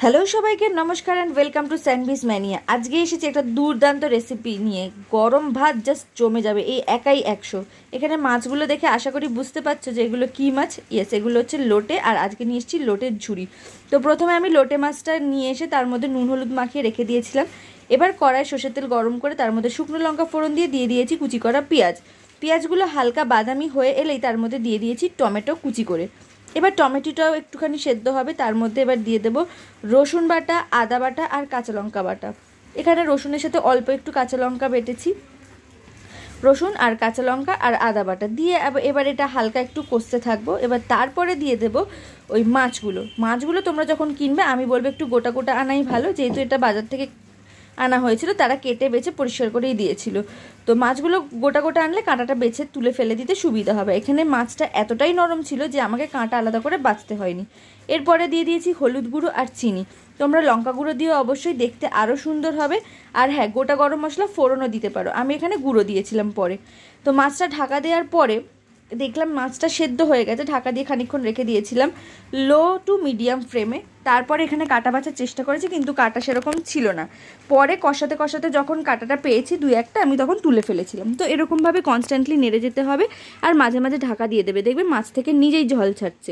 Hello সবাইকে নমস্কার and welcome to sandwich mania. আজকে এসেছি একটা দুর্দান্ত রেসিপি নিয়ে। গরম ভাত জাস্ট জমে যাবে, এই একাই 100। এখানে মাছগুলো দেখে আশা করি বুঝতে পারছো যে এগুলো কী মাছ। ইয়েস, এগুলো হচ্ছে লোটে, আর আজকে নিয়ে এসেছি লোটের ঝুড়ি। তো প্রথমে আমি লোটে মাছটা নিয়ে এসে তার মধ্যে নুন হলুদ মাখিয়ে রেখে দিয়েছিলাম। এবার কড়াই সর্ষের তেল গরম করে তার মধ্যে শুকনো লঙ্কা ফোড়ন দিয়ে দিয়েছি কুচি করা পেঁয়াজ। পেঁয়াজগুলো হালকা বাদামি হয়ে এলেই তার মধ্যে দিয়ে দিয়েছি টমেটো কুচি করে। এবার টমেটোটাও একটুখানি সেদ্ধ হবে, তার মধ্যে এবার দিয়ে দেবো রসুন বাটা, আদা বাটা আর কাঁচা লঙ্কা বাটা। এখানে রসুনের সাথে অল্প একটু কাঁচা লঙ্কা বেটেছি। রসুন আর কাঁচা লঙ্কা আর আদা বাটা দিয়ে এবার এটা হালকা একটু কষতে থাকবো। এবার তারপরে দিয়ে দেবো ওই মাছগুলো তোমরা যখন কিনবে আমি বলবো একটু গোটা গোটা আনাই ভালো, যেহেতু এটা বাজার থেকে আনা হয়েছিল, তারা কেটে বেছে পরিষ্কার করেই দিয়েছিল। তো মাছগুলো গোটা গোটা আনলে কাঁটাটা বেছে তুলে ফেলে দিতে সুবিধা হবে। এখানে মাছটা এতটাই নরম ছিল যে আমাকে কাঁটা আলাদা করে বাছতে হয়নি। এরপরে দিয়ে দিয়েছি হলুদ গুঁড়ো আর চিনি। তোমরা লঙ্কা গুঁড়ো দিয়ে অবশ্যই দেখতে আরও সুন্দর হবে। আর হ্যাঁ, গোটা গরম মশলা ফোড়নও দিতে পারো, আমি এখানে গুঁড়ো দিয়েছিলাম পরে। তো মাছটা ঢাকা দেওয়ার পরে দেখলাম মাছটা সেদ্ধ হয়ে গেছে, ঢাকা দিয়ে খানিকক্ষণ রেখে দিয়েছিলাম লো টু মিডিয়াম ফ্লেমে। তারপরে এখানে কাটা বাছার চেষ্টা করেছি, কিন্তু কাটা সেরকম ছিল না। পরে কষাতে কষাতে যখন কাটাটা পেয়েছি দুই একটা, আমি তখন তুলে ফেলেছিলাম। তো এরকমভাবে কনস্ট্যান্টলি নেড়ে যেতে হবে, আর মাঝে মাঝে ঢাকা দিয়ে দেবে, দেখবে মাছ থেকে নিজেই জল ছাড়ছে।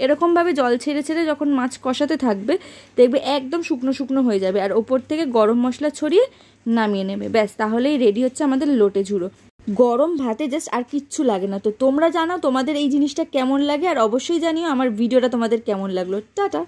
এরকমভাবে জল ছেড়ে ছেড়ে যখন মাছ কষাতে থাকবে দেখবে একদম শুকনো শুকনো হয়ে যাবে, আর ওপর থেকে গরম মশলা ছড়িয়ে নামিয়ে নেবে। ব্যাস, তাহলেই রেডি হচ্ছে আমাদের লোটে ঝুড়ো। গরম ভাতে জাস্ট আর কিচ্ছু লাগে না। তো তোমরা জানাও তোমাদের এই জিনিসটা কেমন লাগে, আর অবশ্যই জানিও আমার ভিডিওটা তোমাদের কেমন লাগলো। টাটা।